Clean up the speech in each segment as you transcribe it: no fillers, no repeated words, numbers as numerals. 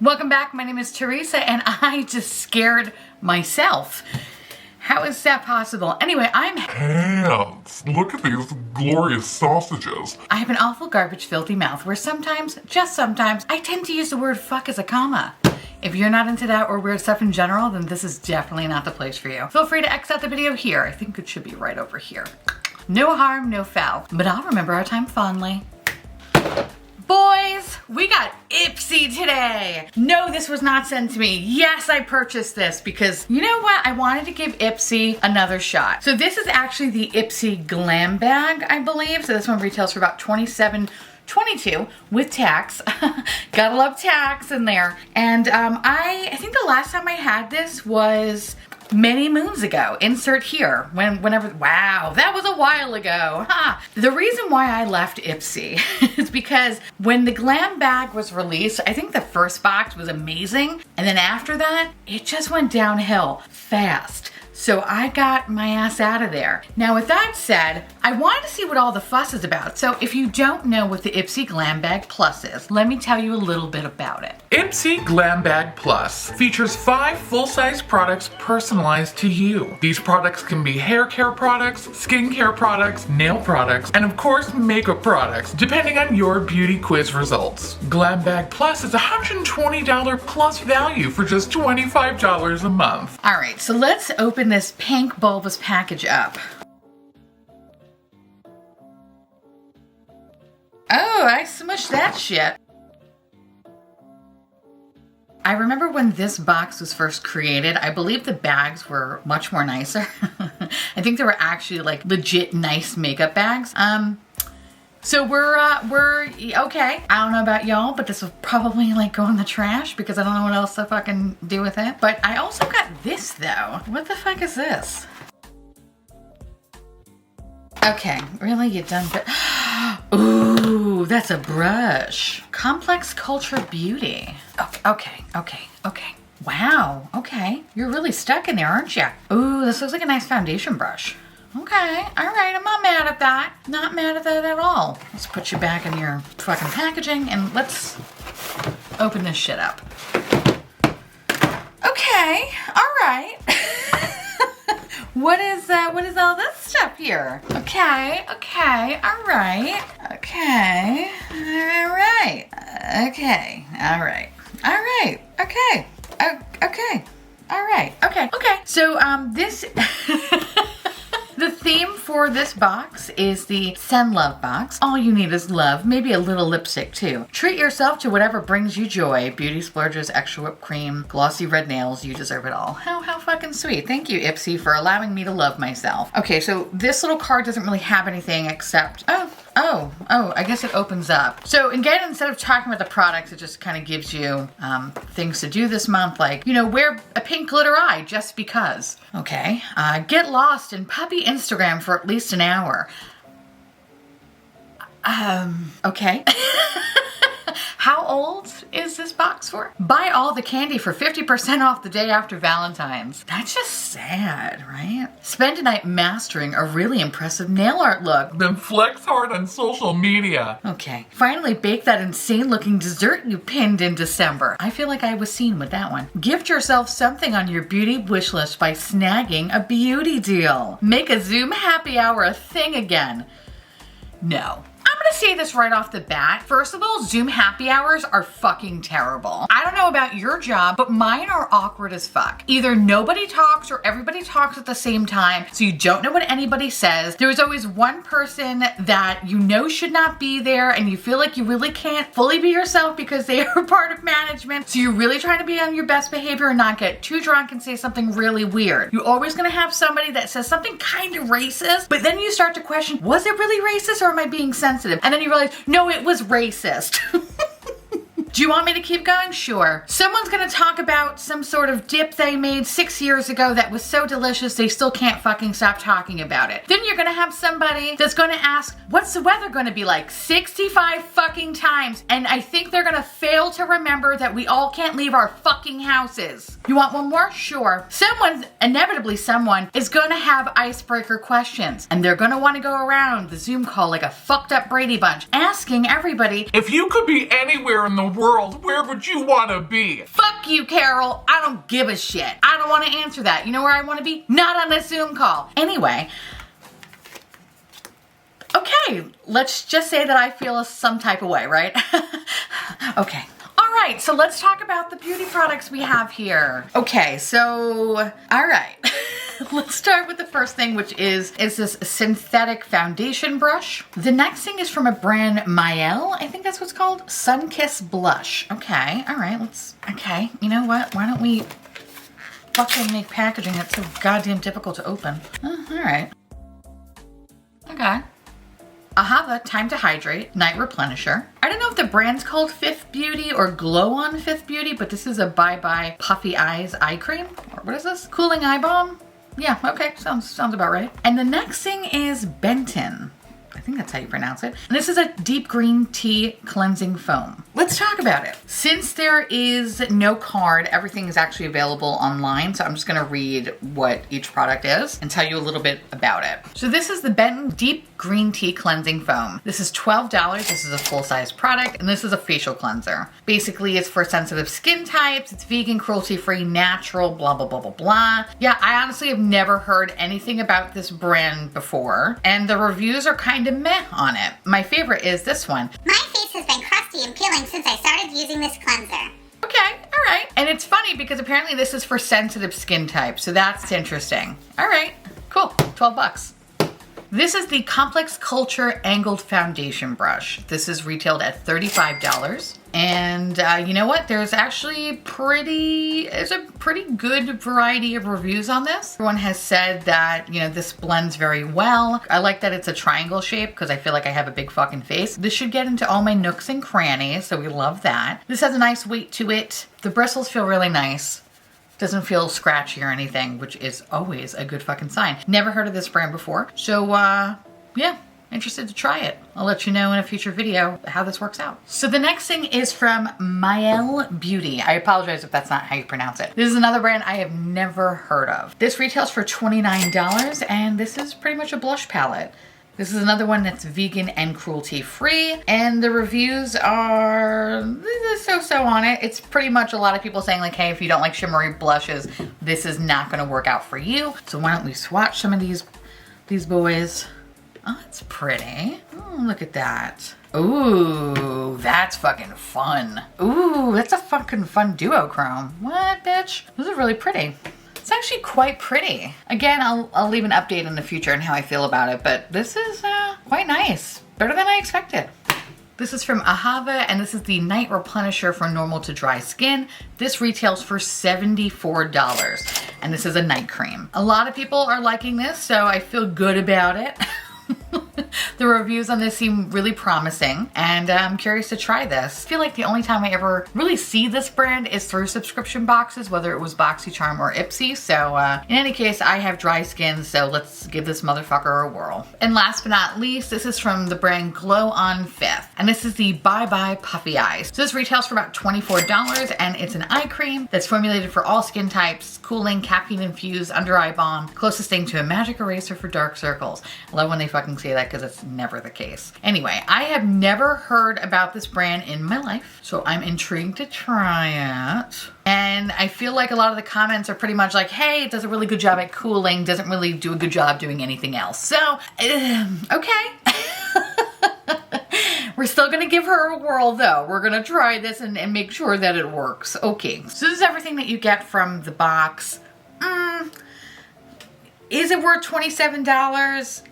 Welcome back. My name is Teresa and I just scared myself. How is that possible? Anyway, Hands! Look at these glorious sausages. I have an awful garbage filthy mouth where sometimes, just sometimes, I tend to use the word fuck as a comma. If you're not into that or weird stuff in general, then this is definitely not the place for you. Feel free to X out the video here. I think it should be right over here. No harm, no foul. But I'll remember our time fondly. Boys, we got Ipsy today. No, this was not sent to me. Yes, I purchased this because you know what? I wanted to give Ipsy another shot. So this is actually the Ipsy Glam bag, I believe. So this one retails for about $27.22 with tax. Gotta love tax in there. And I think the last time I had this was many moons ago. Insert here. Whenever, wow, that was a while ago. Ha. The reason why I left Ipsy is because when the Glam bag was released, I think the first box was amazing. And then after that, it just went downhill fast. So I got my ass out of there. Now with that said, I wanted to see what all the fuss is about. So if you don't know what the Ipsy Glam Bag Plus is, let me tell you a little bit about it. Ipsy Glam Bag Plus features 5 full-size products personalized to you. These products can be hair care products, skincare products, nail products, and of course makeup products, depending on your beauty quiz results. Glam Bag Plus is $120 plus value for just $25 a month. All right, so let's open this pink bulbous package up. Oh, I smushed that shit. I remember when this box was first created, I believe the bags were much more nicer. I think they were actually like legit nice makeup bags. So we're okay. I don't know about y'all, but this will probably like go in the trash because I don't know what else to fucking do with it. But I also got this though. What the fuck is this? Okay, really, you done? Ooh, that's a brush. Complex Culture Beauty. Okay. Wow, okay. You're really stuck in there, aren't you? Ooh, this looks like a nice foundation brush. Okay, all right, I'm not mad at that. Not mad at that at all. Let's put you back in your fucking packaging and let's open this shit up. Okay, all right. What is all this stuff here? Okay, all right. So this the theme for this box is the Send Love box. All you need is love, maybe a little lipstick too. Treat yourself to whatever brings you joy. Beauty splurges, extra whipped cream, glossy red nails, you deserve it all. How fucking sweet. Thank you, Ipsy, for allowing me to love myself. Okay, so this little card doesn't really have anything except, oh, I guess it opens up. So again, instead of talking about the products, it just kind of gives you things to do this month, like, you know, wear a pink glitter eye just because. Okay, get lost in puppy Instagram for at least an hour. Okay. How old is this box for? Buy all the candy for 50% off the day after Valentine's. That's just sad, right? Spend a night mastering a really impressive nail art look. Then flex hard on social media. Okay. Finally bake that insane looking dessert you pinned in December. I feel like I was seen with that one. Gift yourself something on your beauty wish list by snagging a beauty deal. Make a Zoom happy hour a thing again. No. I'm gonna say this right off the bat. First of all, Zoom happy hours are fucking terrible. I don't know about your job, but mine are awkward as fuck. Either nobody talks or everybody talks at the same time, so you don't know what anybody says. There's always one person that you know should not be there and you feel like you really can't fully be yourself because they are part of management, so you're really trying to be on your best behavior and not get too drunk and say something really weird. You're always gonna have somebody that says something kind of racist, but then you start to question, was it really racist or am I being sensitive? And then you realize, no, it was racist. Do you want me to keep going? Sure. Someone's gonna talk about some sort of dip they made 6 years ago that was so delicious they still can't fucking stop talking about it. Then you're gonna have somebody that's gonna ask, what's the weather gonna be like? 65 fucking times. And I think they're gonna fail to remember that we all can't leave our fucking houses. You want one more? Sure. Inevitably someone is gonna have icebreaker questions. And they're gonna wanna go around the Zoom call like a fucked up Brady Bunch, asking everybody, if you could be anywhere in the world, world, where would you want to be? Fuck you, Carol. I don't give a shit. I don't want to answer that. You know where I want to be? Not on this Zoom call. Anyway. Okay, let's just say that I feel some type of way, right? Okay. All right, so let's talk about the beauty products we have here. Okay, so, all right. Let's start with the first thing, which is this synthetic foundation brush. The next thing is from a brand, Mael, I think that's what's called, Sunkiss Blush. Okay, all right, okay, you know what? Why don't we fucking make packaging that's so goddamn difficult to open? All right. Okay. Ahava Time to Hydrate Night Replenisher. I don't know if the brand's called Fifth Beauty or Glow On Fifth Beauty, but this is a Bye Bye Puffy Eyes Eye Cream. Or what is this? Cooling Eye Balm? Yeah, okay, sounds about right. And the next thing is Benton. I think that's how you pronounce it. And this is a deep green tea cleansing foam. Let's talk about it. Since there is no card, everything is actually available online. So I'm just gonna read what each product is and tell you a little bit about it. So this is the Benton Deep Green Tea Cleansing Foam. This is $12. This is a full-size product, and this is a facial cleanser. Basically, it's for sensitive skin types. It's vegan, cruelty-free, natural, blah, blah, blah, blah, blah. Yeah, I honestly have never heard anything about this brand before, and the reviews are kind of meh on it. My favorite is this one. My face has been crusty and peeling since I started using this cleanser. Okay, all right. And it's funny because apparently this is for sensitive skin types, so that's interesting. All right, cool, 12 bucks. This is the Complex Culture Angled Foundation Brush. This is retailed at $35. And you know what? There's actually a pretty good variety of reviews on this. Everyone has said that, you know, this blends very well. I like that it's a triangle shape because I feel like I have a big fucking face. This should get into all my nooks and crannies, so we love that. This has a nice weight to it. The bristles feel really nice. Doesn't feel scratchy or anything, which is always a good fucking sign. Never heard of this brand before. So, yeah, interested to try it. I'll let you know in a future video how this works out. So the next thing is from Mael Beauty. I apologize if that's not how you pronounce it. This is another brand I have never heard of. This retails for $29, and this is pretty much a blush palette. This is another one that's vegan and cruelty-free, and the reviews are so-so on it. It's pretty much a lot of people saying like, hey, if you don't like shimmery blushes, this is not gonna work out for you. So why don't we swatch some of these boys? Oh, it's pretty. Oh, look at that. Ooh, that's fucking fun. Ooh, that's a fucking fun duochrome. What, bitch? Those are really pretty. It's actually quite pretty. Again, I'll leave an update in the future on how I feel about it, but this is quite nice. Better than I expected. This is from Ahava, and this is the Night Replenisher for normal to dry skin. This retails for $74, and this is a night cream. A lot of people are liking this, so I feel good about it. The reviews on this seem really promising, and I'm curious to try this. I feel like the only time I ever really see this brand is through subscription boxes, whether it was BoxyCharm or Ipsy. So in any case, I have dry skin, so let's give this motherfucker a whirl. And last but not least, this is from the brand Glow On Fifth, and this is the Bye Bye Puffy Eyes. So this retails for about $24, and it's an eye cream that's formulated for all skin types, cooling, caffeine-infused under eye balm, closest thing to a magic eraser for dark circles. I love when they fucking say that because it's never the case. Anyway, I have never heard about this brand in my life, so I'm intrigued to try it. And I feel like a lot of the comments are pretty much like, hey, it does a really good job at cooling, doesn't really do a good job doing anything else. So, okay. We're still gonna give her a whirl though. We're gonna try this and make sure that it works. Okay, so this is everything that you get from the box. Is it worth $27?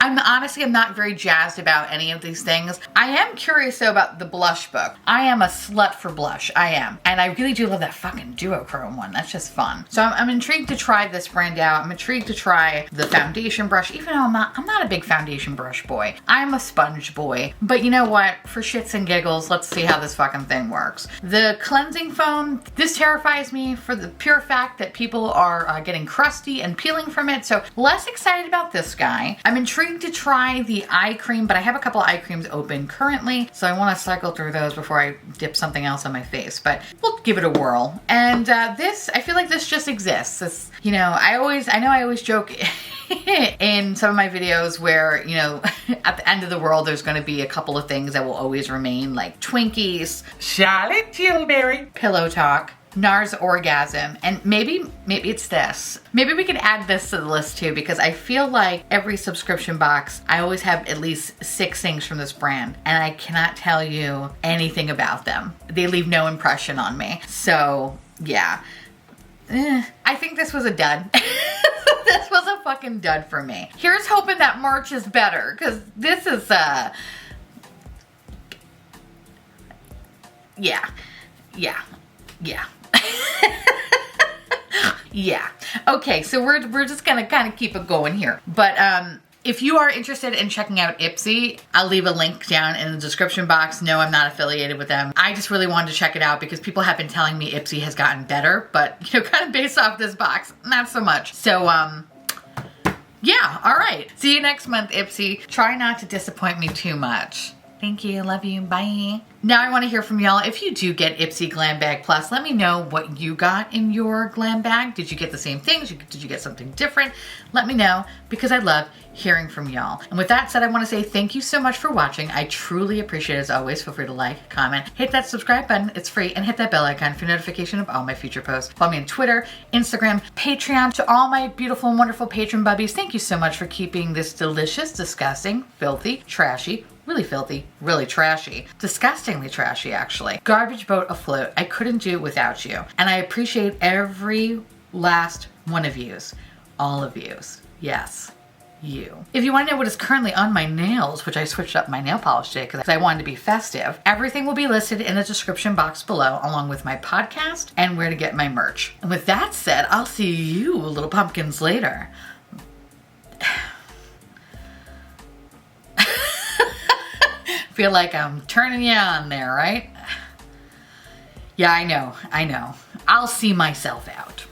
I'm not very jazzed about any of these things. I am curious though about the blush book. I am a slut for blush, I am. And I really do love that fucking duochrome one. That's just fun. So I'm intrigued to try this brand out. I'm intrigued to try the foundation brush, even though I'm not a big foundation brush boy. I'm a sponge boy. But you know what? For shits and giggles, let's see how this fucking thing works. The cleansing foam, this terrifies me for the pure fact that people are getting crusty and peeling peeling from it. So less excited about this guy. I'm intrigued to try the eye cream, but I have a couple eye creams open currently, so I want to cycle through those before I dip something else on my face, but we'll give it a whirl. And this, I feel like this just exists. This, you know, I always joke in some of my videos where, you know, at the end of the world, there's going to be a couple of things that will always remain, like Twinkies, Charlotte Tilbury, pillow talk, NARS orgasm, and maybe it's this. Maybe we could add this to the list too, because I feel like every subscription box, I always have at least 6 things from this brand, and I cannot tell you anything about them. They leave no impression on me. So yeah, I think this was a dud. This was a fucking dud for me. Here's hoping that March is better, because this is yeah. Yeah. Okay, so we're just gonna kind of keep it going here. But if you are interested in checking out Ipsy, I'll leave a link down in the description box. No, I'm not affiliated with them. I just really wanted to check it out because people have been telling me Ipsy has gotten better, but you know, kind of based off this box, not so much. So yeah, all right. See you next month, Ipsy. Try not to disappoint me too much. Thank you. Love you. Bye. Now I want to hear from y'all. If you do get Ipsy Glam Bag Plus, let me know what you got in your glam bag. Did you get the same things? Did you get something different? Let me know, because I love hearing from y'all. And with that said, I want to say thank you so much for watching. I truly appreciate it. As always, feel free to like, comment, hit that subscribe button. It's free, and hit that bell icon for notification of all my future posts. Follow me on Twitter, Instagram, Patreon. To all my beautiful and wonderful patron bubbies, thank you so much for keeping this delicious, disgusting, filthy, trashy, really filthy, really trashy, disgustingly trashy actually, garbage boat afloat. I couldn't do it without you. And I appreciate every last one of yous. All of yous. Yes, you. If you want to know what is currently on my nails, which I switched up my nail polish today because I wanted to be festive, everything will be listed in the description box below, along with my podcast and where to get my merch. And with that said, I'll see you little pumpkins later. Feel like I'm turning you on there, right? Yeah, I know. I'll see myself out.